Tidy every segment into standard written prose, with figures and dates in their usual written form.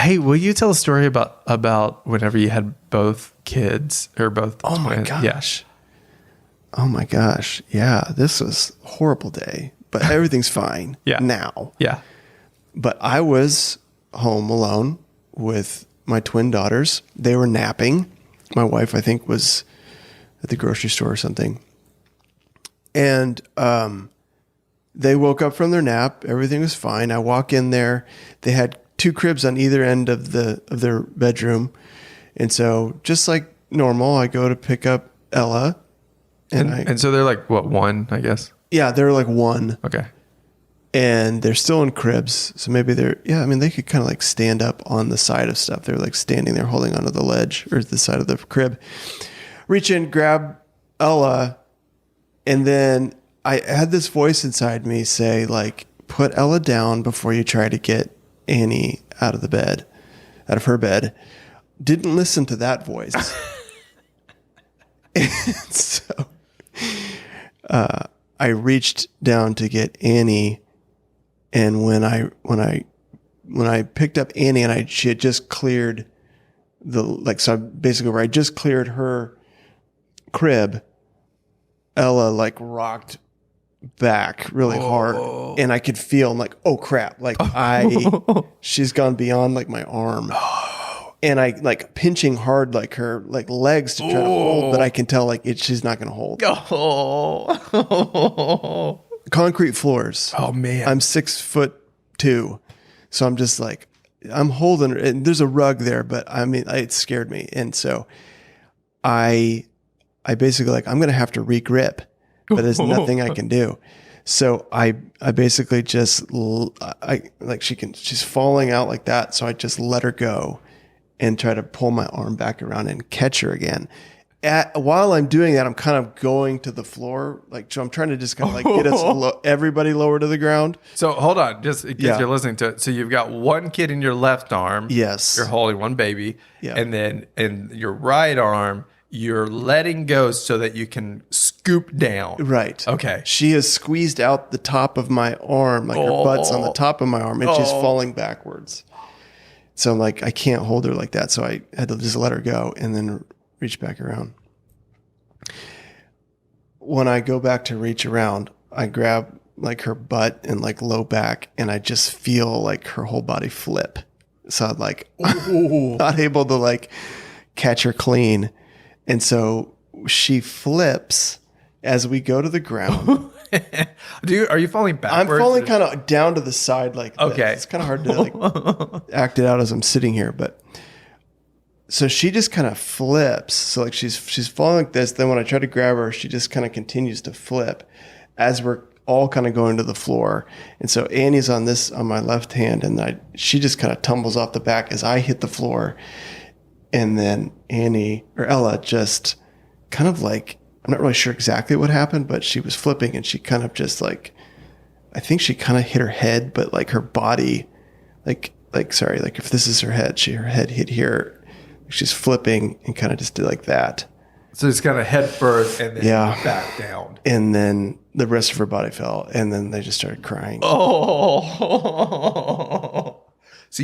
Hey, will you tell a story about whenever you had both kids or both? Oh my twins? gosh. Oh my gosh. Yeah, this was a horrible day, but everything's fine now. Yeah. But I was home alone with my twin daughters. They were napping. My wife, I think, was at the grocery store or something. And they woke up from their nap. Everything was fine. I walk in there. They had 2 cribs on either end of their bedroom. And so just like normal, I go to pick up Ella. And so they're like, what, 1, I guess? Yeah, they're like 1. Okay. And they're still in cribs. So maybe they could kind of like stand up on the side of stuff. They're like standing there holding onto the ledge or the side of the crib. Reach in, grab Ella. And then I had this voice inside me say, like, put Ella down before you try to get Annie out of her bed. Didn't listen to that voice. And so I reached down to get Annie. And when I picked up Annie and she had just cleared so basically where I just cleared her crib, Ella like rocked back really hard, and I could feel, I'm like, oh crap, like she's gone beyond like my arm, and I like pinching hard like her like legs to try to hold, but I can tell like she's not going to hold. Concrete floors. Oh man, I'm 6'2", so I'm just like I'm holding her, and there's a rug there, but I mean it scared me, and so I basically like I'm going to have to re-grip. But there's nothing I can do. So I basically just, she's falling out like that. So I just let her go and try to pull my arm back around and catch her again. While I'm doing that, I'm kind of going to the floor. So I'm trying to just kind of like get everybody lower to the ground. So hold on, just in case you're listening to it. So you've got 1 kid in your left arm. Yes. You're holding 1 baby. Yeah. And then in your right arm, you're letting go so that you can scoop down. Right. Okay. She has squeezed out the top of my arm, like her butt's on the top of my arm, and she's falling backwards. So I'm like, I can't hold her like that. So I had to just let her go and then reach back around. When I go back to reach around, I grab like her butt and like low back, and I just feel like her whole body flip. So I'm like, not able to like catch her clean. And so she flips as we go to the ground. Are you falling backwards? I'm falling kind of down to the side like this. Okay. It's kind of hard to like act it out as I'm sitting here, but so she just kind of flips. So like she's falling like this. Then when I try to grab her, she just kind of continues to flip as we're all kind of going to the floor. And so Annie's on my left hand, and she just kind of tumbles off the back as I hit the floor. And then Ella just kind of like, I'm not really sure exactly what happened, but she was flipping and she kind of just like, I think she kind of hit her head, but like her body, like if this is her head, her head hit here. She's flipping and kind of just did like that. So it's kind of head first and then back down. And then the rest of her body fell, and then they just started crying. Oh. So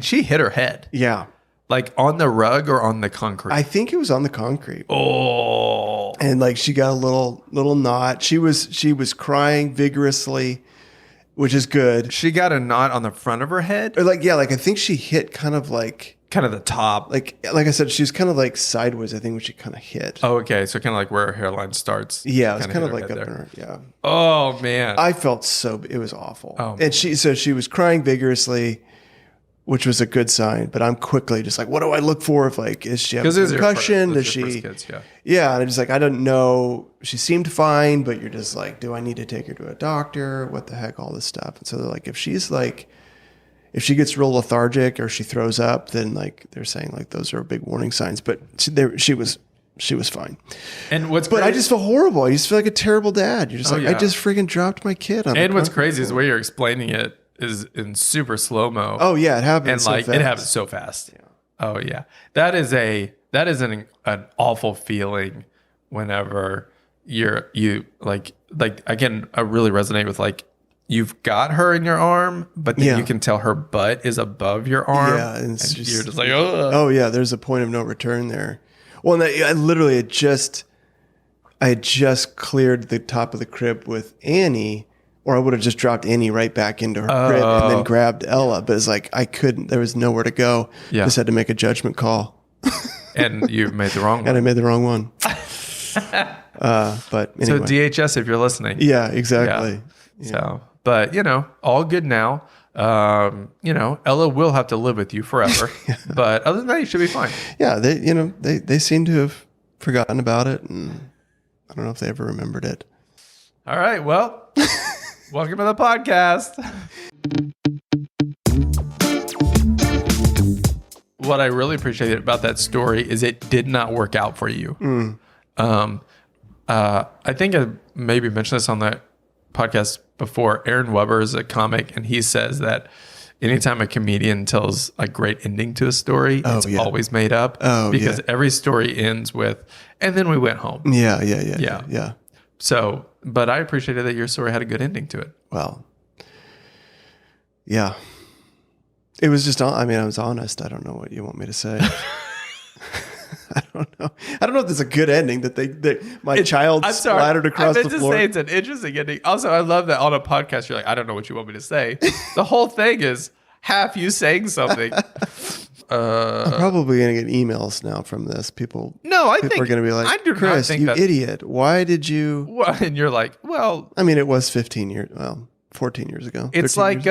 she hit her head. Yeah. Like on the rug or on the concrete? I think it was on the concrete. Oh. And like she got a little knot. She was crying vigorously, which is good. She got a knot on the front of her head? Or I think she hit kind of the top. Like I said, she was kind of like sideways, I think, when she kind of hit. Oh, okay. So kind of like where her hairline starts. Yeah, it was kind of like up in her. Yeah. Oh man. I felt it was awful. Oh, and she was crying vigorously, which was a good sign, but I'm quickly just like, what do I look for? If is she have a concussion? Does she? Kids, yeah. And I'm just like, I don't know. She seemed fine, but you're just like, do I need to take her to a doctor? What the heck? All this stuff. And so they're like, if she gets real lethargic or she throws up, then they're saying those are big warning signs. But she was fine. And I just feel horrible. I just feel like a terrible dad. You're just I just freaking dropped my kid on. And what's crazy is the way you're explaining it is in super slow-mo. Oh yeah, it happens. And so fast. It happens so fast. Yeah. Oh yeah. That is an awful feeling whenever I really resonate with you've got her in your arm, but then Yeah. you can tell her butt is above your arm. Yeah, and it's just, you're just like, oh. Oh yeah, there's a point of no return there. Well, and I literally had just cleared the top of the crib with Annie, or I would have just dropped Annie right back into her crib and then grabbed Ella. But it's like I couldn't. There was nowhere to go. Yeah. Just had to make a judgment call. And you made the wrong one. And I made the wrong one. But anyway. So DHS, if you're listening. Yeah, exactly. Yeah. So, but all good now. Ella will have to live with you forever, but other than that, you should be fine. Yeah, they seem to have forgotten about it, and I don't know if they ever remembered it. All right, well, welcome to the podcast. What I really appreciated about that story is it did not work out for you. I think I maybe mentioned this on the podcast before. Aaron Weber is a comic, and he says that anytime a comedian tells a great ending to a story, it's always made up. Because every story ends with, and then we went home. Yeah. So, but I appreciated that your story had a good ending to it. Well, yeah. It was just, I was honest. I don't know what you want me to say. I don't know. I don't know if there's a good ending that my child splattered across the floor. I meant to say it's an interesting ending. Also, I love that on a podcast, you're like, I don't know what you want me to say. The whole thing is half you saying something. I'm probably going to get emails now from this. People are going to be like, Chris, you idiot. Why did you? Well, and you're like, well. I mean, it was 14 years ago. It's like,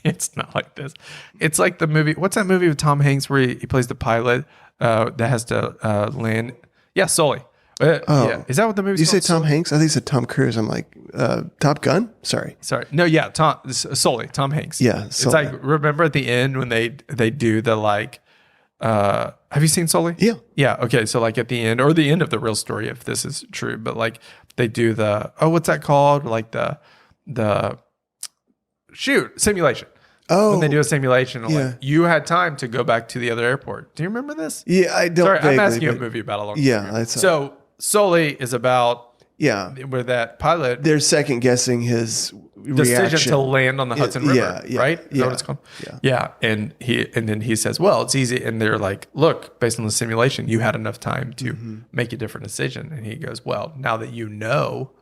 it's not like this. It's like the movie. What's that movie with Tom Hanks where he plays the pilot that has to land? Yeah, Sully. Yeah. Is that what the movie's called? You say Tom Sully? Hanks? I think you said Tom Cruise. I'm like, Top Gun? Sorry. No, yeah, Sully, Tom Hanks. Yeah, Sully. It's like, remember at the end when they do the like, have you seen Sully? Yeah. Yeah, okay, so like at the end, or the end of the real story if this is true, but like they do the, what's that called? Like the simulation. Oh. When they do a simulation, like, you had time to go back to the other airport. Do you remember this? Yeah, I don't. Sorry, vaguely, I'm asking you a movie about a long time. Yeah. So Sully is about where that pilot they're second guessing his decision reaction to land on the Hudson River, right? Is that what it's called? Yeah. And then he says, well, it's easy. And they're like, look, based on the simulation, you had enough time to make a different decision. And he goes, well, now that you know,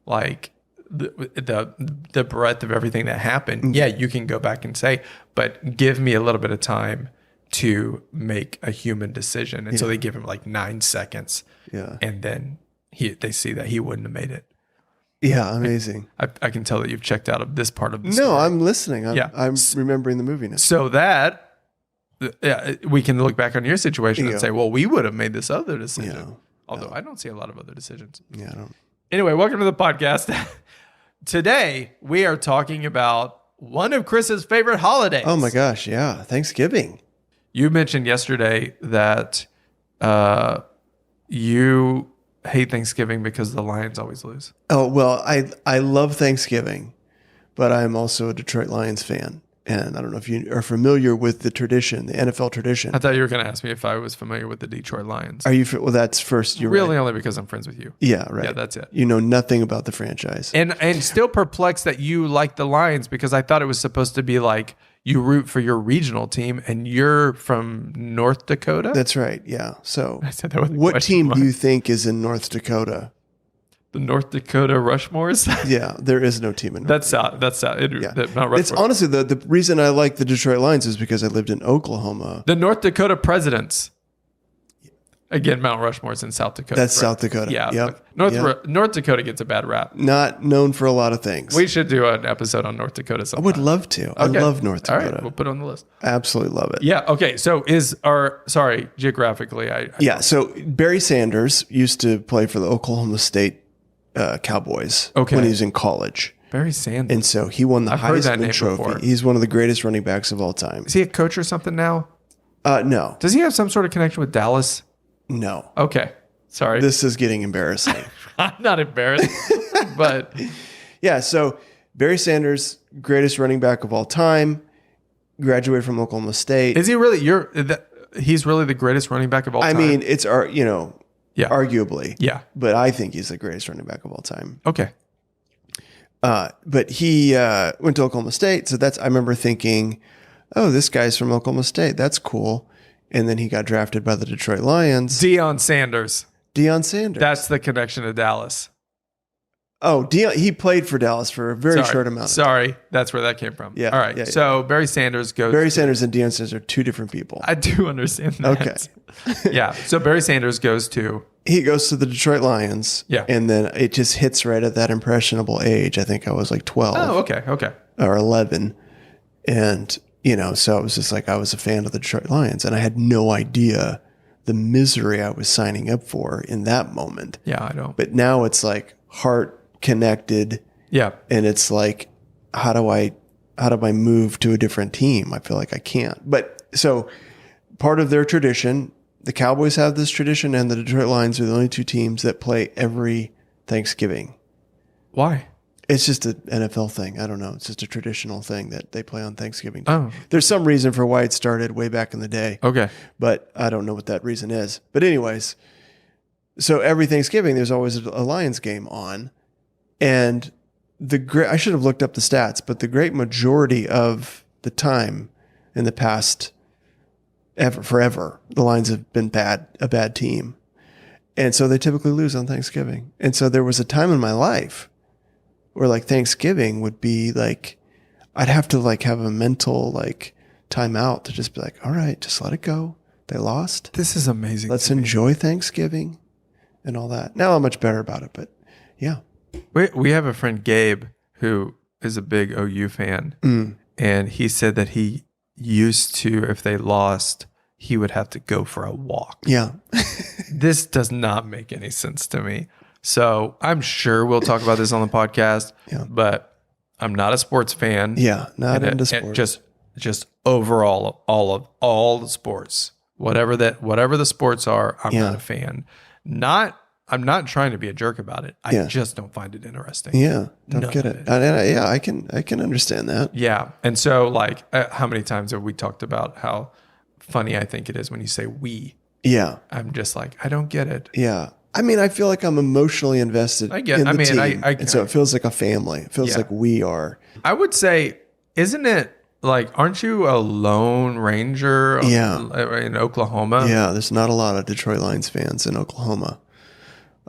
like the breadth of everything that happened, you can go back and say, but give me a little bit of time to make a human decision. And so they give him like 9 seconds. Yeah. And then they see that he wouldn't have made it. Yeah, amazing. I can tell that you've checked out of this part of the story. No, I'm listening. I'm remembering the movie now. So that we can look back on your situation and say, well, we would have made this other decision. Although I don't see a lot of other decisions. Yeah, I don't. Anyway, welcome to the podcast. Today, we are talking about one of Chris's favorite holidays. Oh my gosh, yeah. Thanksgiving. You mentioned yesterday that you hate Thanksgiving because the Lions always lose. Oh, well, I love Thanksgiving, but I'm also a Detroit Lions fan. And I don't know if you are familiar with the tradition, the NFL tradition. I thought you were going to ask me if I was familiar with the Detroit Lions. Are you? Well, that's first. You're really right. Only because I'm friends with you. Yeah, right. Yeah, that's it. You know nothing about the franchise. And still perplexed that you like the Lions because I thought it was supposed to be like you root for your regional team and you're from North Dakota? That's right, yeah. So I said that with what team do you think is in North Dakota? The North Dakota Rushmores? Yeah, there is no team in North Dakota. That's South. It's honestly, the reason I like the Detroit Lions is because I lived in Oklahoma. The North Dakota Presidents. Again, Mount Rushmore's in South Dakota. That's South Dakota. Yeah. Yep. North Dakota gets a bad rap. Not known for a lot of things. We should do an episode on North Dakota sometime. I would love to. I love North Dakota. All right, we'll put it on the list. Absolutely love it. Yeah. Okay. So geographically, So Barry Sanders used to play for the Oklahoma State Cowboys when he was in college. Barry Sanders. And so he won the Heisman Trophy. Before. He's one of the greatest running backs of all time. Is he a coach or something now? No. Does he have some sort of connection with Dallas? No. Okay. Sorry. This is getting embarrassing. I'm not embarrassed, but yeah. So Barry Sanders, greatest running back of all time, graduated from Oklahoma State. Is he really? He's really the greatest running back of all time. I mean, it's arguably. Yeah. But I think he's the greatest running back of all time. Okay. But he went to Oklahoma State. So I remember thinking, oh, this guy's from Oklahoma State. That's cool. And then he got drafted by the Detroit Lions. Deion Sanders. That's the connection to Dallas. Oh, he played for Dallas for a very short amount of time. That's where that came from. Yeah. All right. Yeah, so Barry Sanders goes. Barry Sanders and Deion Sanders are two different people. I do understand that. Okay. Yeah. So Barry Sanders goes to. He goes to the Detroit Lions. Yeah. And then it just hits right at that impressionable age. I think I was like 12. Oh, okay. Okay. Or 11. And, so it was just like I was a fan of the Detroit Lions. And I had no idea the misery I was signing up for in that moment. Yeah, I know. But now it's like heart connected. Yeah. And it's like, how do I move to a different team? I feel like I can't. But so part of their tradition, the Cowboys have this tradition and the Detroit Lions are the only two teams that play every Thanksgiving. Why? It's just an NFL thing. I don't know. It's just a traditional thing that they play on Thanksgiving. Oh. There's some reason for why it started way back in the day. Okay. But I don't know what that reason is. But anyways, so every Thanksgiving, there's always a Lions game on. And I should have looked up the stats, but the great majority of the time in the past forever, the Lions have been a bad team. And so they typically lose on Thanksgiving. And so there was a time in my life where like Thanksgiving would be like, I'd have to like have a mental like time out to just be like, all right, just let it go. They lost. This is amazing. Let's enjoy Thanksgiving and all that. Now I'm much better about it, but yeah. We have a friend, Gabe, who is a big OU fan. And he said that he used to, if they lost, he would have to go for a walk. Yeah. This does not make any sense to me. So I'm sure we'll talk about this on the podcast, but I'm not a sports fan. Yeah, not into sports. Just overall, all the sports, whatever the sports are, I'm not a fan. I'm not trying to be a jerk about it. I just don't find it interesting. Yeah, don't get it. I can understand that. Yeah, and so like, how many times have we talked about how funny I think it is when you say "we"? Yeah, I'm just like, I don't get it. Yeah, I mean, I feel like I'm emotionally invested. In the team, and so it feels like a family. It feels like we are. I would say, isn't it? Like, aren't you a lone ranger? In Oklahoma. Yeah, there's not a lot of Detroit Lions fans in Oklahoma.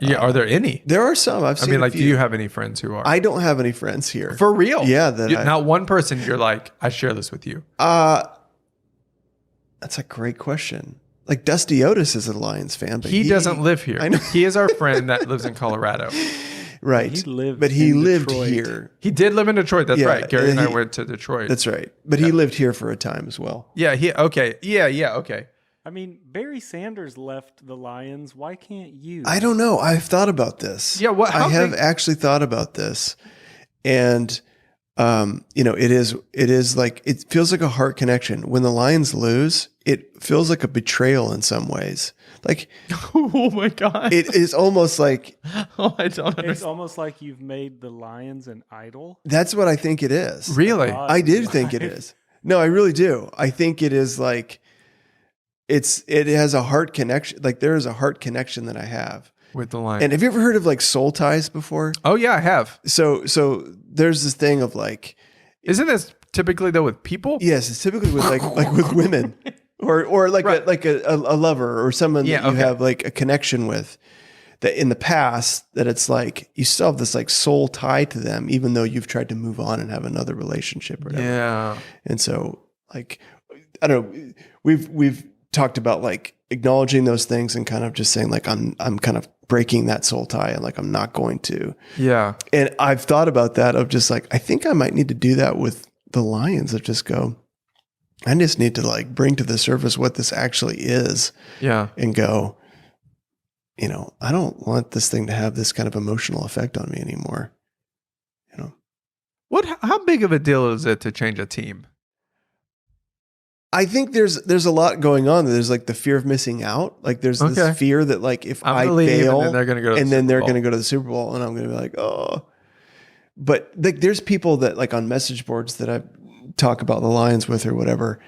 Yeah, are there any? There are some. I've seen. I mean, like, do you have any friends who are? I don't have any friends here. For real? Yeah. Not one person. You're like, I share this with you. That's a great question. Like Dusty Otis is a Lions fan, but he doesn't live here. I know. He is our friend that lives in Colorado. Right. He lived here. He did live in Detroit. That's right. Gary and I went to Detroit. That's right. But he lived here for a time as well. Yeah. Okay. Yeah. Okay. I mean, Barry Sanders left the Lions. Why can't you? I don't know. I've thought about this. Yeah. I have actually thought about this. And, it is like, it feels like a heart connection. When the Lions lose, it feels like a betrayal in some ways. Like, oh my God. It is almost like, I don't understand. It's almost like you've made the Lions an idol. That's what I think it is. Really? I did think it is. No, I really do. I think it is like, it has a heart connection. Like there is a heart connection that I have with the Lions. And have you ever heard of like soul ties before? Oh yeah, I have. So there's this thing of like, isn't this typically though with people? Yes, it's typically with like with women or like a lover or someone that you have like a connection with. That in the past that it's like you still have this like soul tie to them, even though you've tried to move on and have another relationship or whatever. Yeah. And so like I don't know, we've talked about like acknowledging those things and kind of just saying like I'm kind of breaking that soul tie and like I'm not going to. Yeah. And I've thought about that of just like I think I might need to do that with the Lions of just go, I just need to like bring to the surface what this actually is. Yeah. And go, I don't want this thing to have this kind of emotional effect on me anymore. How big of a deal is it to change a team? I think there's a lot going on. There's like the fear of missing out. Like there's this fear that like if I fail, and then they're going to go to the Super Bowl, and I'm going to be like, oh. But like there's people that like on message boards that I talk about the Lions with or whatever.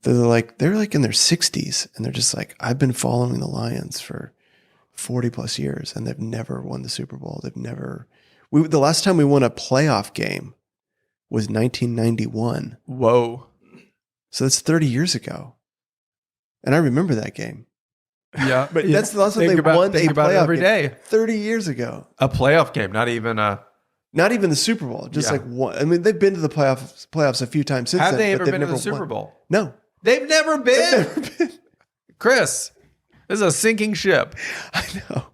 They're like in their 60s, and they're just like, I've been following the Lions for 40 plus years, and they've never won the Super Bowl. The last time we won a playoff game was 1991. Whoa. So that's 30 years ago. And I remember that game. Yeah. But that's the last time they won a playoff every day. 30 years ago. A playoff game, not even the Super Bowl. Just like one. I mean, they've been to the playoffs a few times since then. Have they ever been to the Super Bowl? No. They've never been. Chris, this is a sinking ship. I know.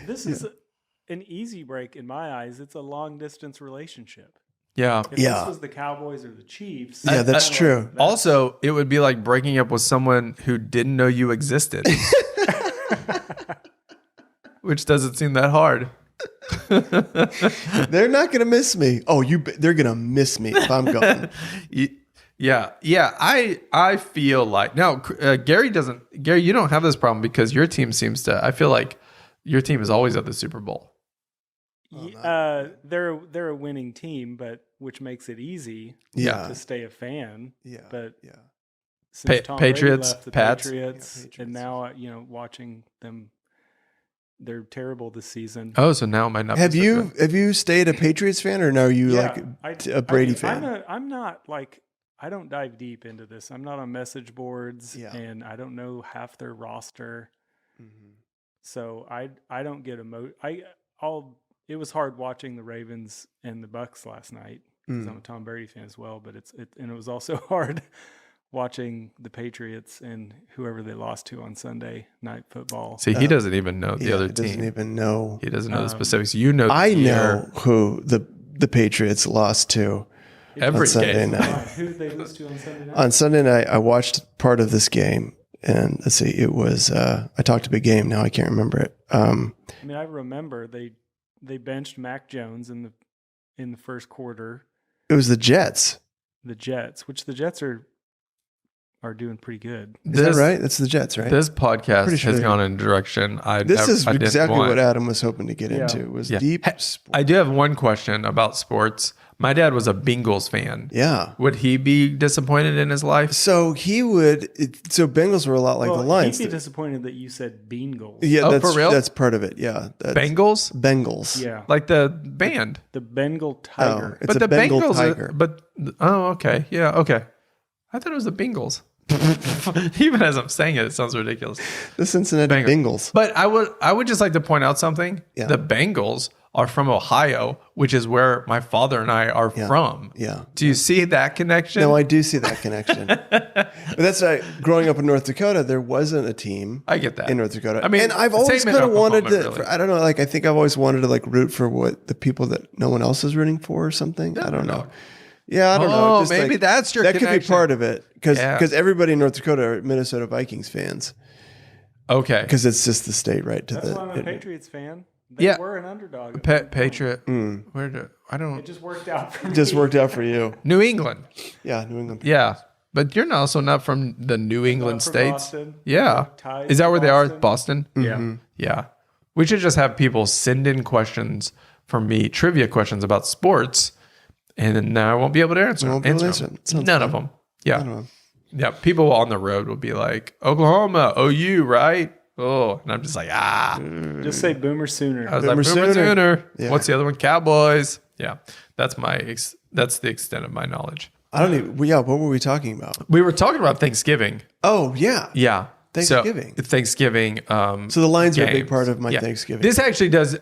This is an easy break in my eyes. It's a long distance relationship. Yeah. If this was the Cowboys or the Chiefs. Yeah, that's true. Also, it would be like breaking up with someone who didn't know you existed. Which doesn't seem that hard. They're not going to miss me. Oh, they're going to miss me if I'm gone. Yeah. I feel like now Gary, you don't have this problem because your team I feel like your team is always at the Super Bowl. They're a winning team, but which makes it easy to stay a fan. Yeah. But since Tom Patriots, Brady left the Pats. Patriots, and now watching them, they're terrible this season. Oh, so now it might not. Have you stayed a Patriots fan, or are you a Brady fan? I'm not like, I don't dive deep into this. I'm not on message boards, and I don't know half their roster. Mm-hmm. So I don't get It was hard watching the Ravens and the Bucks last night because I'm a Tom Brady fan as well. But it was also hard watching the Patriots and whoever they lost to on Sunday Night Football. See, he doesn't even know the other team. Doesn't even know. He doesn't know the specifics. You know. I know who the Patriots lost to every Sunday night. Who did they lose to on Sunday night? On Sunday night, I watched part of this game. And let's see, it was, I talked a big game. Now I can't remember it. I remember they benched Mac Jones in the first quarter. It was the Jets. The Jets, which the Jets are doing pretty good. Is that right? That's the Jets, right? This podcast has gone in a direction This is exactly what Adam was hoping to get into. It was deep sports. I do have one question about sports. My dad was a Bengals fan. Yeah. Would he be disappointed in his life? So he would. So Bengals were a lot like the Lions. He'd be disappointed that you said Beangles. Yeah, for real? That's part of it. Yeah. Bengals? Bengals. Yeah. Like the band. The Bengal Tiger. It's a Bengal tiger. Okay. Yeah, okay. I thought it was the Bengals. Even as I'm saying it sounds ridiculous. The Cincinnati Bengals. But I would just like to point out something. Yeah. The Bengals are from Ohio, which is where my father and I are from. Yeah. Do you see that connection? No, I do see that connection. But that's right. Growing up in North Dakota, there wasn't a team. I get that. In North Dakota. I mean, and I've always kind of wanted to, really. I don't know, like I think I've always wanted to like root for what the people that no one else is rooting for or something. I don't know. Yeah, I don't know. Just maybe that's your that connection. could be part of it because everybody in North Dakota are Minnesota Vikings fans. Okay. Because it's just the state right to That's why I'm a Patriots fan. They were an underdog. Patriot. It just worked out for me. Just worked out for you. New England. Yeah, New England. Yeah. But you're also not from the New England states. Boston. Yeah. Is that where they are? Boston? Yeah. Yeah. We should just have people send in questions for me, trivia questions about sports, and then I won't be able to answer them. None of them. Yeah. Yeah. People on the road will be like, Oklahoma, OU, right? Oh, and I'm just like, Just say Boomer Sooner. I was like, Boomer Sooner. Yeah. What's the other one? Cowboys. Yeah. That's the extent of my knowledge. I don't even, what were we talking about? We were talking about Thanksgiving. Oh, yeah. Yeah. Thanksgiving. So the Lions are a big part of my Thanksgiving. This actually does.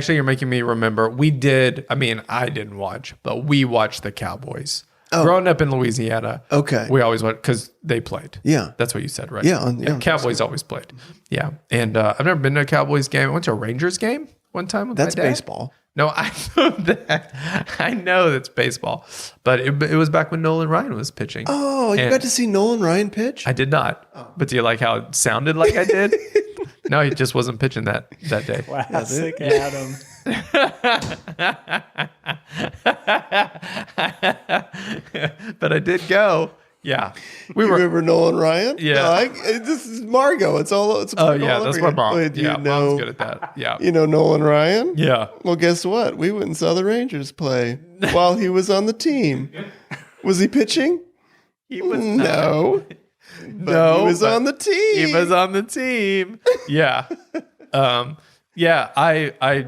You're making me remember. I didn't watch, but we watched the Cowboys. Oh. Growing up in Louisiana, we always watched because they played. Yeah, that's what you said, right? Yeah, Cowboys always played. Yeah, and I've never been to a Cowboys game. I went to a Rangers game one time with my dad. That's baseball. No, I know that. I know that's baseball, but it was back when Nolan Ryan was pitching. Oh, you got to see Nolan Ryan pitch? I did not. Oh. But do you like how it sounded like I did? No, he just wasn't pitching that day. Classic Adam. But I did go. Yeah. Remember Nolan Ryan? Yeah. This is Margot. It's that's my mom. Mom's good at that. Yeah. You know Nolan Ryan? Yeah. Well, guess what? We went and saw the Rangers play while he was on the team. Was he pitching? He was No. He was on the team. He was on the team. Yeah. I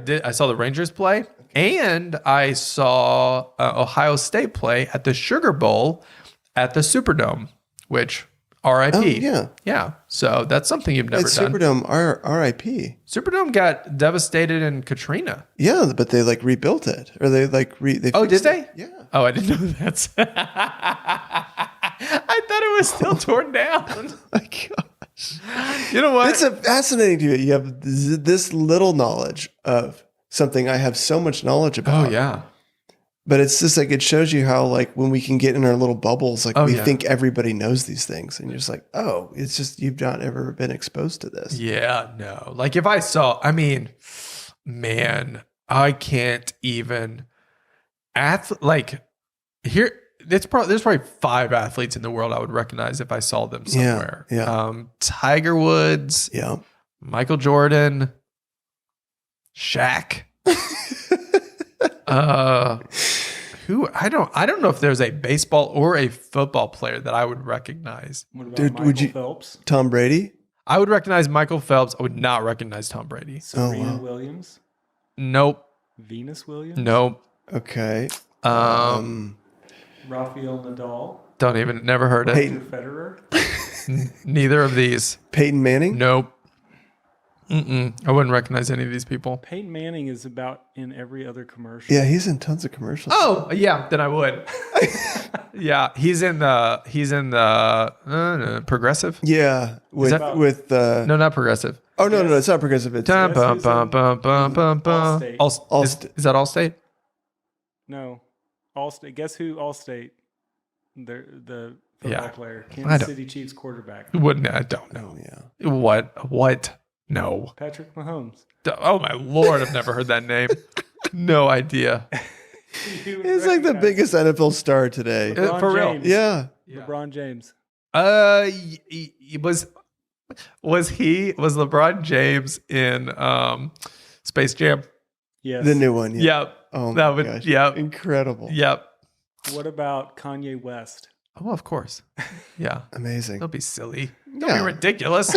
did. I saw the Rangers play, And I saw Ohio State play at the Sugar Bowl at the Superdome, which RIP. Oh, yeah. Yeah. So that's something you've never done. Superdome, RIP. Superdome got devastated in Katrina. Yeah, but they like rebuilt it. Or they like did they? Yeah. Oh, I didn't know that. I thought it was still torn down. Oh my gosh. You know what? It's fascinating to you. You have this little knowledge of something I have so much knowledge about. Oh, yeah. But it's just like, it shows you how like when we can get in our little bubbles, like we think everybody knows these things. And you're just like, oh, it's just, you've not ever been exposed to this. Yeah, no. Like if I saw, I mean, man, I can't even like here. There's probably 5 athletes in the world I would recognize if I saw them somewhere. Yeah. Tiger Woods. Yeah. Michael Jordan. Shaq. Who I don't know if there's a baseball or a football player that I would recognize. What about Michael Phelps? Tom Brady? I would recognize Michael Phelps. I would not recognize Tom Brady. Serena Williams? Nope. Venus Williams? Nope. Okay. Rafael Nadal? Never heard it. Roger Federer? Neither of these. Peyton Manning? Nope. I wouldn't recognize any of these people. Peyton Manning is about in every other commercial. Yeah, he's in tons of commercials. Oh, yeah, then I would. Yeah, he's in the Progressive. Yeah, with No, not Progressive. Oh no, it's not Progressive. It's Allstate. Is that Allstate? No, Allstate. Guess who? Allstate. The football player, Kansas City Chiefs quarterback. Wouldn't I don't know. Yeah. What? No. Patrick Mahomes. Oh my Lord, I've never heard that name. No idea. He's like the biggest NFL star today. For real. James. Yeah. LeBron James. Was LeBron James in Space Jam? Yes. The new one. Yeah. Yep. Oh my gosh. Yep. Incredible. Yep. What about Kanye West? Oh, of course. Yeah. Amazing. Don't be silly. Don't be ridiculous.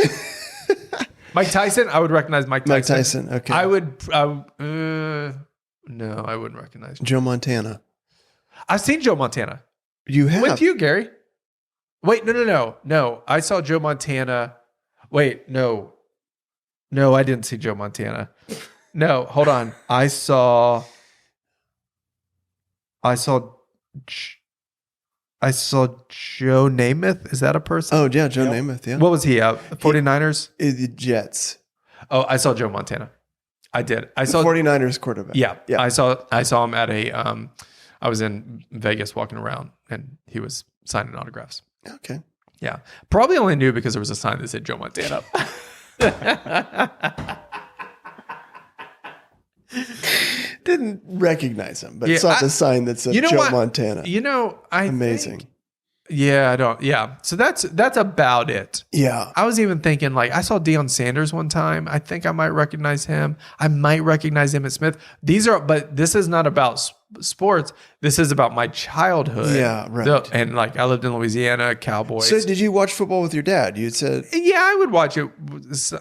Mike Tyson, I would recognize Mike Tyson. Mike Tyson, okay. I would, no, I wouldn't recognize him. Joe Montana. I've seen Joe Montana. You have? With you, Gary. Wait, no. I saw Joe Montana. Wait, no, I didn't see Joe Montana. No, hold on. I saw Joe Namath. Is that a person? Oh, yeah, Joe Namath, yeah. What was he at? 49ers? The Jets. Oh, I saw Joe Montana. I did. I saw 49ers quarterback. Yeah. I saw him at I was in Vegas walking around and he was signing autographs. Okay. Yeah. Probably only knew because there was a sign that said Joe Montana. Didn't recognize him, but saw the sign that said Joe Montana. Amazing. I don't. Yeah. So that's about it. Yeah. I was even thinking like I saw Deion Sanders one time. I think I might recognize him. I might recognize Emmitt Smith. But this is not about sports. This is about my childhood. Yeah. Right. And like I lived in Louisiana, Cowboys. So did you watch football with your dad? You said. Yeah, I would watch it.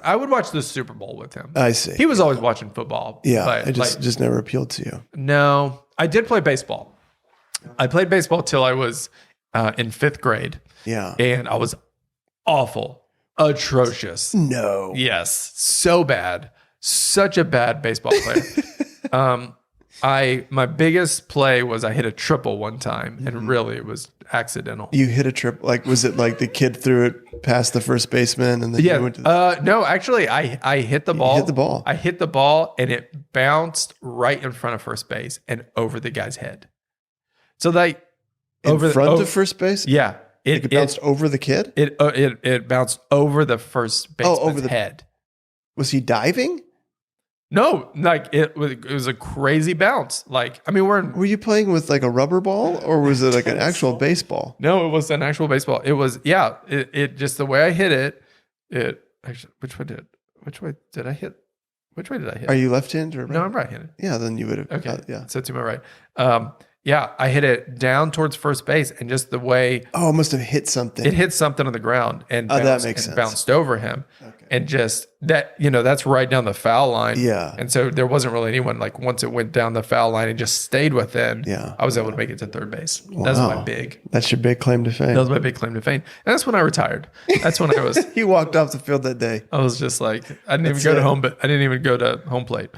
I would watch the Super Bowl with him. I see. He was always watching football. Yeah. But It just never appealed to you. No, I did play baseball. I played baseball till I was in 5th grade. Yeah. And I was awful, atrocious. No. Yes. So bad. Such a bad baseball player. My biggest play was I hit a triple one time and really it was accidental. You hit a triple? Like, was it like the kid threw it past the first baseman and then you went to no, actually I hit the ball. You hit the ball. I hit the ball and it bounced right in front of first base and over the guy's head. So like, in front of first base? Yeah. It bounced over the kid? It bounced over the first baseman's head. Was he diving? No, like it was a crazy bounce. Like, I mean, were you playing with like a rubber ball or was it like an actual baseball? No, it was an actual baseball. It was, it just the way I hit it actually, which way did I hit? Which way did I hit? Are you left-handed or right? No, I'm right-handed. Yeah, then you would have. Okay. Yeah. So to my right. Yeah, I hit it down towards first base, and just the way it must have hit something. It hit something on the ground and that makes sense. Bounced over him. Okay. And just that, that's right down the foul line. Yeah. And so there wasn't really anyone, like once it went down the foul line and just stayed within, I was able to make it to third base. Wow. That's your big claim to fame. That was my big claim to fame. And that's when I retired. That's when I was. He walked off the field that day. I was just like, I didn't even go to home, but I didn't even go to home plate.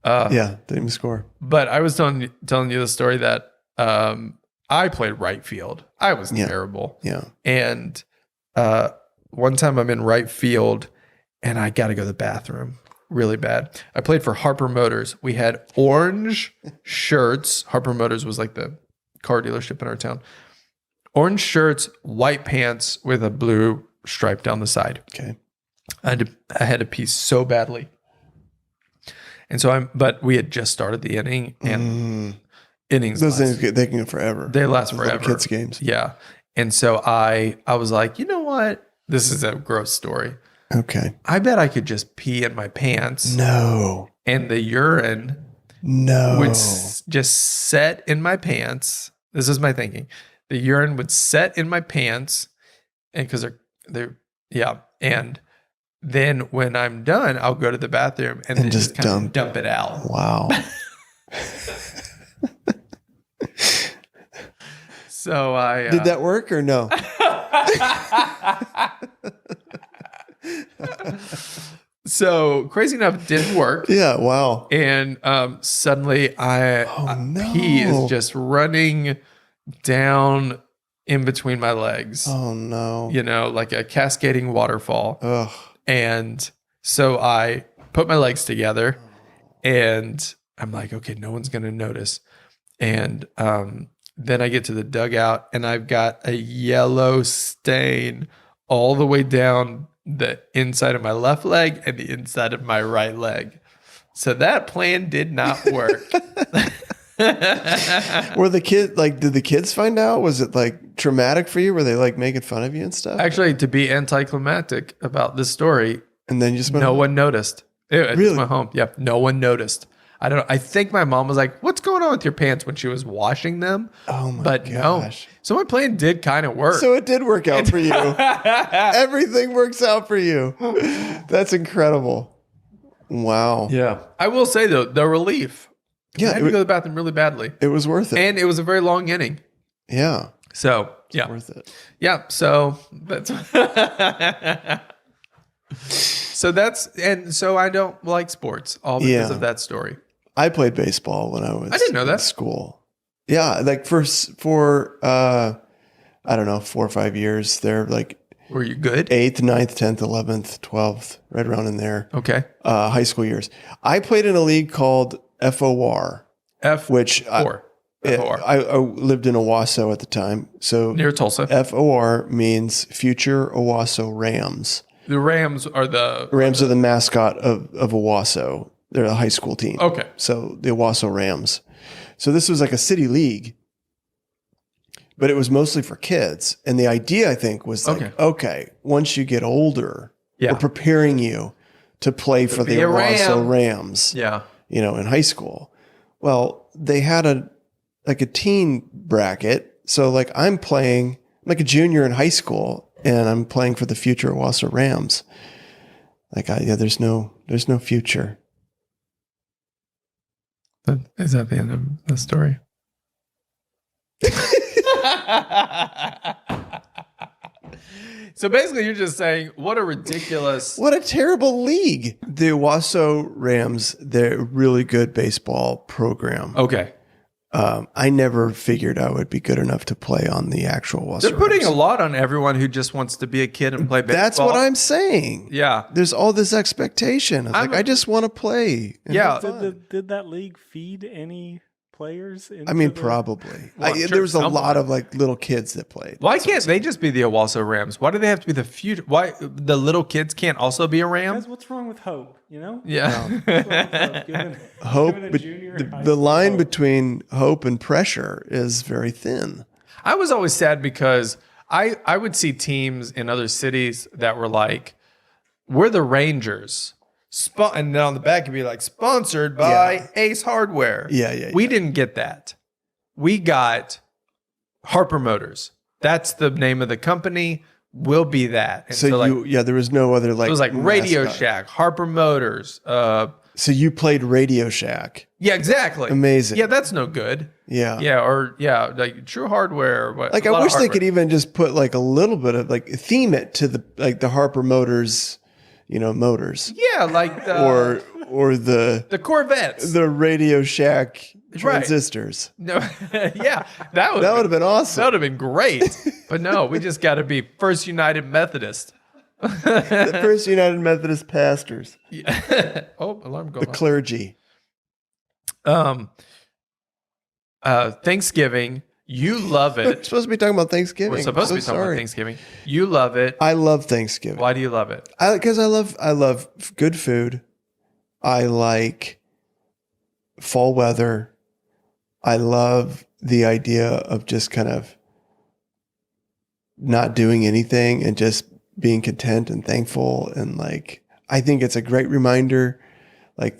Didn't even score. But I was telling you the story that I played right field. I was terrible. Yeah. And one time I'm in right field and I got to go to the bathroom really bad. I played for Harper Motors. We had orange shirts. Harper Motors was like the car dealership in our town. Orange shirts, white pants with a blue stripe down the side. Okay. I had to pee so badly. And so but we had just started the inning and innings. Those things, they can go forever. They last forever. Kids games. Yeah. And so I was like, you know what? This is a gross story. Okay. I bet I could just pee in my pants. No. And the urine would just set in my pants. This is my thinking. The urine would set in my pants, and because they're and then when I'm done, I'll go to the bathroom and then just kind of dump it out. Wow. So I did that work or no? So crazy enough, it didn't work. Yeah. Wow. And suddenly pee is just running down in between my legs. Oh no. Like a cascading waterfall. Ugh. And so I put my legs together and I'm like, okay, no one's going to notice. And then I get to the dugout and I've got a yellow stain all the way down the inside of my left leg and the inside of my right leg. So that plan did not work. Were the kids did the kids find out? Was it like traumatic for you? Were they like making fun of you and stuff? Actually, to be anticlimactic about this story, and then you just went no one noticed. I really? just went home. Yeah, no one noticed. I don't know. I think my mom was like, "What's going on with your pants?" when she was washing them. Oh my gosh. No. So my plan did kind of work. So it did work out for you. Everything works out for you. That's incredible. Wow. Yeah. I will say though, the relief. Yeah. I had to go to the bathroom really badly. It was worth it. And it was a very long inning. Yeah. So yeah. Worth it. Yeah. So that's so I don't like sports all because of that story. I played baseball when I was I didn't know that. in school. Yeah, like for I don't know, 4 or 5 years there, like were you good? 8th, 9th, 10th, 11th, 12th, right around in there. Okay. High school years. I played in a league called FOR. FOR. I lived in Owasso at the time. So near Tulsa. FOR means Future Owasso Rams. The Rams are the mascot of Owasso. They're a high school team. Okay. So the Owasso Rams. So this was like a city league, but it was mostly for kids. And the idea, I think, was like, okay, once you get older, we're preparing you to play for the Owasso Rams. Yeah. In high school. Well, they had a teen bracket. So like I'm playing like a junior in high school and I'm playing for the future Owasso Rams. There's no future. Is that the end of the story? So basically, you're just saying, what a terrible league. The Owasso Rams, they're a really good baseball program. Okay. I never figured I would be good enough to play on the actual Owasso They're putting Rams. A lot on everyone who just wants to be a kid and play baseball. That's what I'm saying. Yeah. There's all this expectation. I just want to play. Yeah. Did that league feed any players? Probably. There was a lot of little kids that played. Why can't they just be the Owasso Rams? Why do they have to be the future? Why the little kids can't also be a Ram? Guys, what's wrong with hope? Yeah. Hope. The line between hope and pressure is very thin. I was always sad because I would see teams in other cities that were like, we're the Rangers. And then on the back, it'd be like, sponsored by Ace Hardware. Yeah. We didn't get that. we got Harper Motors. That's the name of the company. Will be that. And so there was no other like. It was like Radio Shack, Harper Motors. So you played Radio Shack. Yeah, exactly. Amazing. Yeah, that's no good. Yeah. Yeah, like True Hardware. Like I wish they could even just put like a little bit of like theme it to the Harper Motors, motors. Yeah, like or the Corvettes, the Radio Shack transistors. Right. No, yeah, that would have been awesome. That would have been great. But no, we just got to be First United Methodist. The First United Methodist pastors. Yeah. Oh, alarm going off. The clergy. Thanksgiving. You love it. We're supposed to be talking about Thanksgiving. We're supposed to be talking about Thanksgiving. You love it. I love Thanksgiving. Why do you love it? Because I love good food. I like fall weather. I love the idea of just kind of not doing anything and just being content and thankful. And like, I think it's a great reminder, like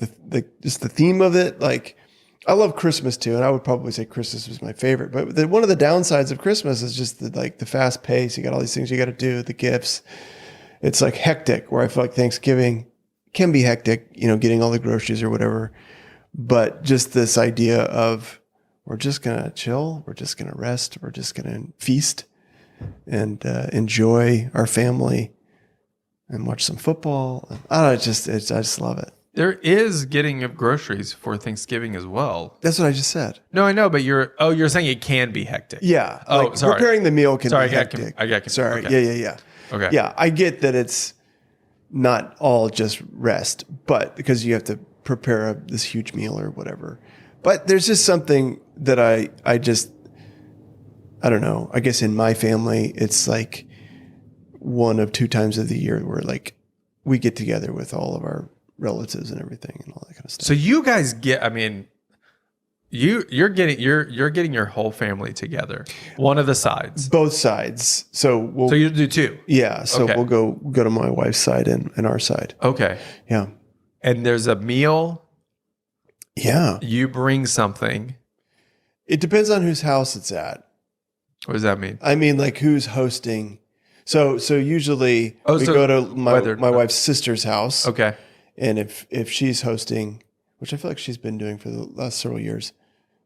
just the theme of it. Like, I love Christmas too. And I would probably say Christmas was my favorite, but one of the downsides of Christmas is just the fast pace. You got all these things you got to do, the gifts. It's like hectic, where I feel like Thanksgiving can be hectic, getting all the groceries or whatever. But just this idea of, we're just going to chill. We're just going to rest. We're just going to feast and enjoy our family and watch some football. I just love it. There is getting of groceries for Thanksgiving as well. That's what I just said. No, I know, but you're saying it can be hectic. Yeah. Oh, sorry. Preparing the meal can be hectic. I got Sorry. Okay. Yeah. Okay. Yeah, I get that it's not all just rest, but because you have to prepare this huge meal or whatever. But there's just something that I don't know. I guess in my family, it's like one of 2 times of the year where like we get together with all of our relatives and everything and all that kind of stuff. So you guys you're getting your whole family together. One of the sides. Both sides. So you do 2. Yeah. So okay. We'll go to my wife's side and our side. Okay. Yeah. And there's a meal. Yeah. You bring something. It depends on whose house it's at. What does that mean? I mean, like who's hosting. So usually we go to my wife's sister's house. Okay. And if she's hosting, which I feel like she's been doing for the last several years,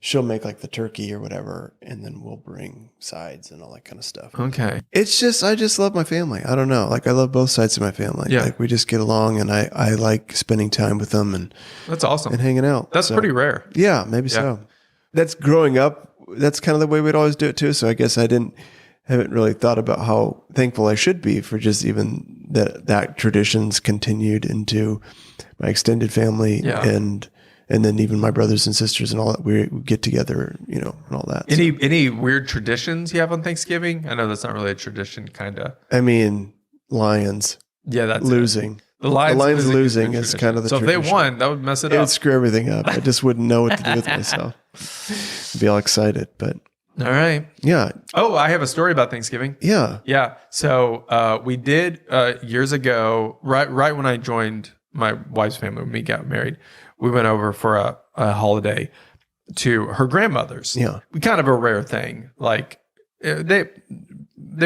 she'll make like the turkey or whatever, and then we'll bring sides and all that kind of stuff. Okay. It's just, I just love my family. I don't know. Like I love both sides of my family. Yeah. Like we just get along, and I like spending time with them and that's awesome. And hanging out. That's pretty rare. Yeah, maybe so. That's growing up. That's kind of the way we'd always do it too. So I guess I haven't really thought about how thankful I should be for just even that tradition's continued into my extended family and then even my brothers and sisters and all that. We get together, and all that. Any weird traditions you have on Thanksgiving? I know that's not really a tradition, kind of. I mean, Lions. Yeah, that's losing. It. The Lions losing is kind of the tradition. So if they won, that would mess it up. It would screw everything up. I just wouldn't know what to do with myself. I'd be all excited, but... All right. Yeah. Oh, I have a story about Thanksgiving. Yeah. Yeah. So we did years ago, right when I joined my wife's family, when we got married, we went over for a holiday to her grandmother's. Yeah. We kind of a rare thing. Like they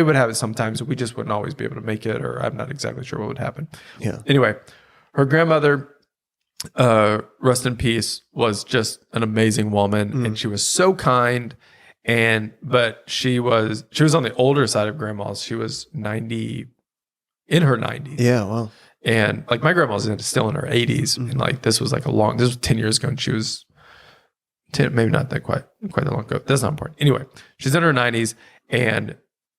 would have it sometimes. We just wouldn't always be able to make it, or I'm not exactly sure what would happen. Yeah. Anyway, her grandmother, rest in peace, was just an amazing woman, and she was so kind. But she was on the older side of grandma's. She was 90, in her 90s. Yeah, wow. And like my grandma was still in her 80s, and like this was 10 years ago, and she was 10, maybe not that quite that long ago. That's not important. Anyway, she's in her 90s, and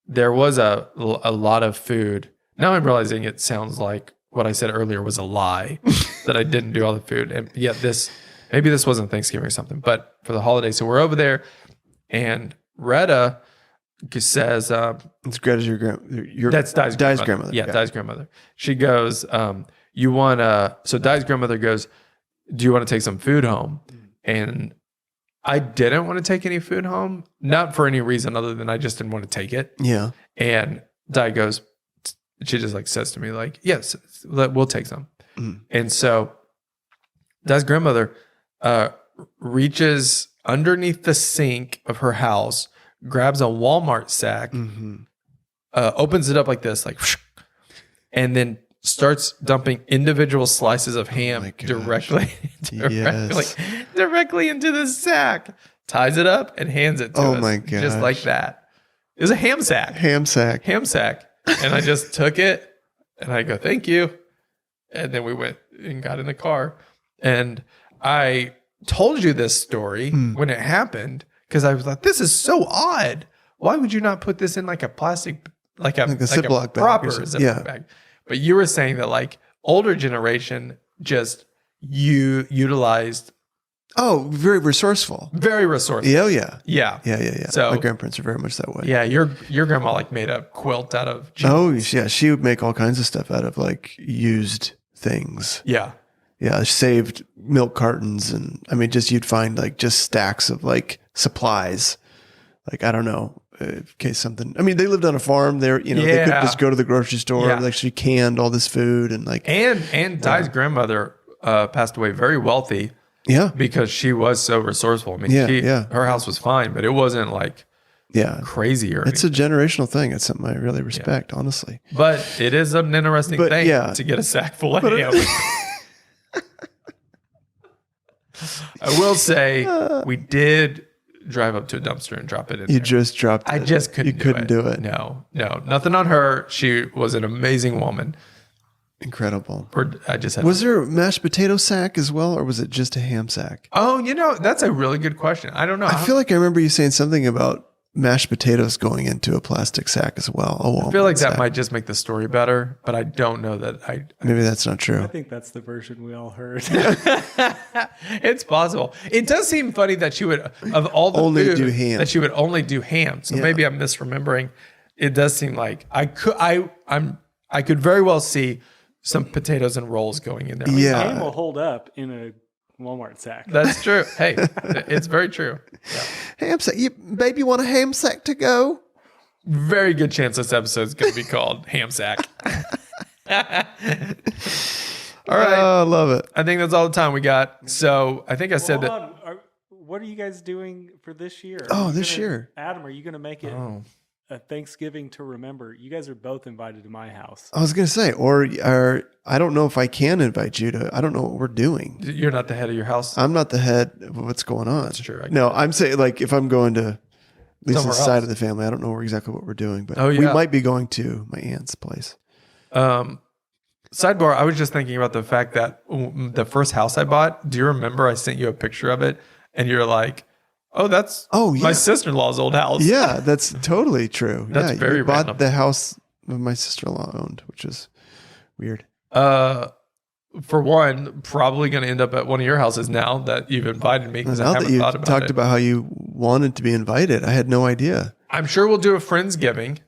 there was a lot of food. Now I'm realizing it sounds like what I said earlier was a lie, that I didn't do all the food, and yet maybe this wasn't Thanksgiving or something, but for the holiday. So we're over there. And Retta says, "It's Greta's your that's Di's grandmother. Yeah, Di's grandmother. She goes, you want to?" So Di's grandmother goes, "Do you want to take some food home?" And I didn't want to take any food home, not for any reason other than I just didn't want to take it. Yeah. And Di goes, she just like says to me like, "Yes, we'll take some." And so Di's grandmother reaches underneath the sink of her house, grabs a Walmart sack, opens it up like this, like, and then starts dumping individual slices of ham directly into the sack, ties it up, and hands it to us. My gosh. Just like that. It was a ham sack. Ham sack. And I just took it and I go, thank you. And then we went and got in the car. And I told you this story when it happened because I was like, this is so odd. Why would you not put this in like a plastic, like a Ziploc proper Ziploc bag? But you were saying that like older generation just utilized. Oh, very resourceful. Very resourceful. Yeah. Yeah. So my grandparents are very much that way. Yeah, your grandma like made a quilt out of jeans. Oh, yeah. She would make all kinds of stuff out of like used things. Yeah. Yeah. Saved milk cartons. And I mean, just you'd find like just stacks of like supplies. Like, I don't know, in case something, I mean, they lived on a farm there, they could just go to the grocery store. Like she canned all this food and like. And Di's grandmother passed away very wealthy. Yeah. Because she was so resourceful. I mean, her house was fine, but it wasn't like crazy or It's a generational thing. It's something I really respect, honestly. But it is an interesting thing to get a sack full of ham. I will say we did drive up to a dumpster and drop it in. You just dropped it. I just couldn't You couldn't do it. No. Nothing on her. She was an amazing woman. Incredible. Was there a mashed potato sack as well, or was it just a ham sack? Oh, that's a really good question. I don't know. I feel like I remember you saying something about mashed potatoes going into a plastic sack as well. I feel like that might just make the story better, but I don't know that maybe that's not true. I think that's the version we all heard. It's possible. It does seem funny that she would, of all the only food, do ham. that she would only do ham. So maybe I'm misremembering. It does seem like I could very well see some potatoes and rolls going in there. Ham will hold up in a Walmart sack. That's true. Hey, it's very true. Yeah. Ham sack. Baby, want a ham sack to go? Very good chance this episode is going to be called Ham Sack. All right. I love it. I think that's all the time we got. So I think I said that. What are you guys doing for this year? This year. Adam, are you going to make it a Thanksgiving to remember? You guys are both invited to my house. I was going to say, or I don't know if I can invite you to. I don't know what we're doing. You're not the head of your house. I'm not the head of what's going on. That's true. No, I'm saying like if I'm going to Lisa's side of the family, I don't know exactly what we're doing, but we might be going to my aunt's place. Sidebar, I was just thinking about the fact that the first house I bought, do you remember I sent you a picture of it and you're like, that's my sister-in-law's old house. Yeah, that's totally true. That's very bought random. the house my sister-in-law owned, which is weird. For one, probably going to end up at one of your houses now that you've invited me because I haven't thought about it. Talked about how you wanted to be invited. I had no idea. I'm sure we'll do a Friendsgiving.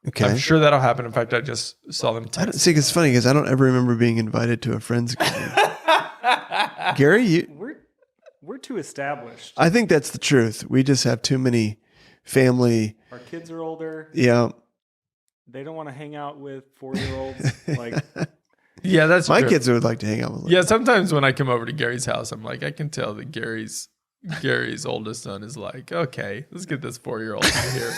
Okay. I'm sure that'll happen. In fact, I just saw them text. See, it's funny because I don't ever remember being invited to a Friendsgiving. Gary, we're too established. I think that's the truth. We just have too many family. Our kids are older. Yeah. They don't want to hang out with 4-year-olds. Yeah, that's my true. kids would like to hang out with. Yeah, sometimes when I come over to Gary's house, I'm like, I can tell that Gary's oldest son is like, okay, let's get this 4-year-old in here.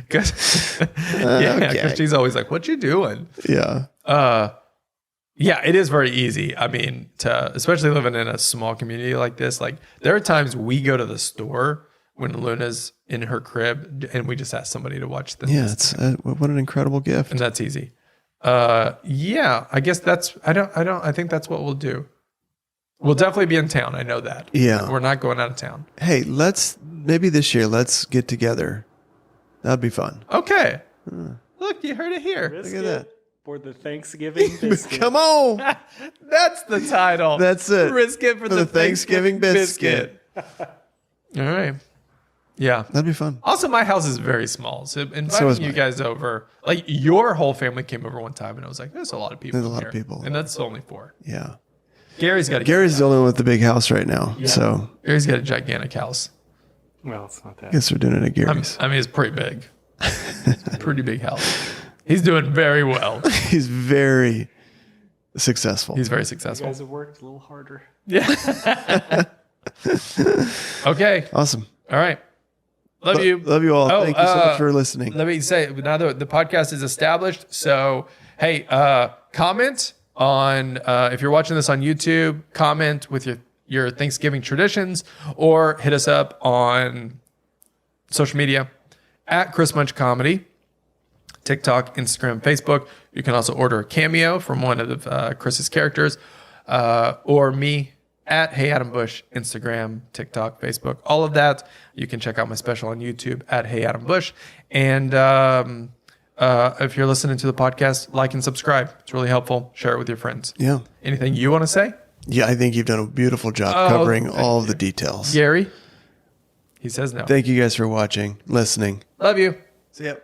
Because she's always like, what you doing? Yeah. Yeah, it is very easy. I mean, especially living in a small community like this, like there are times we go to the store when Luna's in her crib and we just ask somebody to watch this. Yeah, it's what an incredible gift. And that's easy. Yeah, I guess I think that's what we'll do. We'll definitely be in town. I know that. Yeah. We're not going out of town. Hey, maybe this year, let's get together. That'd be fun. Okay. Look, you heard it here. Biscuit Look at that. For the Thanksgiving biscuit. Come on. That's the title. That's it. Biscuit for the Thanksgiving biscuit. All right. Yeah. That'd be fun. Also, my house is very small. So inviting you guys over, like your whole family came over one time and I was like, there's a lot of people. There's a lot of people. And that's only 4. Yeah. Gary's the only one with the big house right now. Yeah. So Gary's got a gigantic house. Well, it's not that. I guess we're doing it at Gary's. I mean, it's pretty big. It's a pretty big house. He's doing very well. He's very successful. He's very successful. You guys have worked a little harder. Yeah. Okay. Awesome. All right. Love you. Love you all. Thank you so much for listening. Let me say, now the podcast is established. So, hey, comment on, if you're watching this on YouTube, comment with your Thanksgiving traditions, or hit us up on social media at Chris Munch Comedy, TikTok, Instagram, Facebook. You can also order a cameo from one of Chris's characters, or me at Hey Adam Bush, Instagram, TikTok, Facebook, all of that. You can check out my special on YouTube at Hey Adam Bush. And if you're listening to the podcast, like and subscribe. It's really helpful. Share it with your friends. Yeah. Anything you want to say? Yeah, I think you've done a beautiful job covering all of the details. Gary? He says no. Thank you guys for watching, listening. Love you. See ya.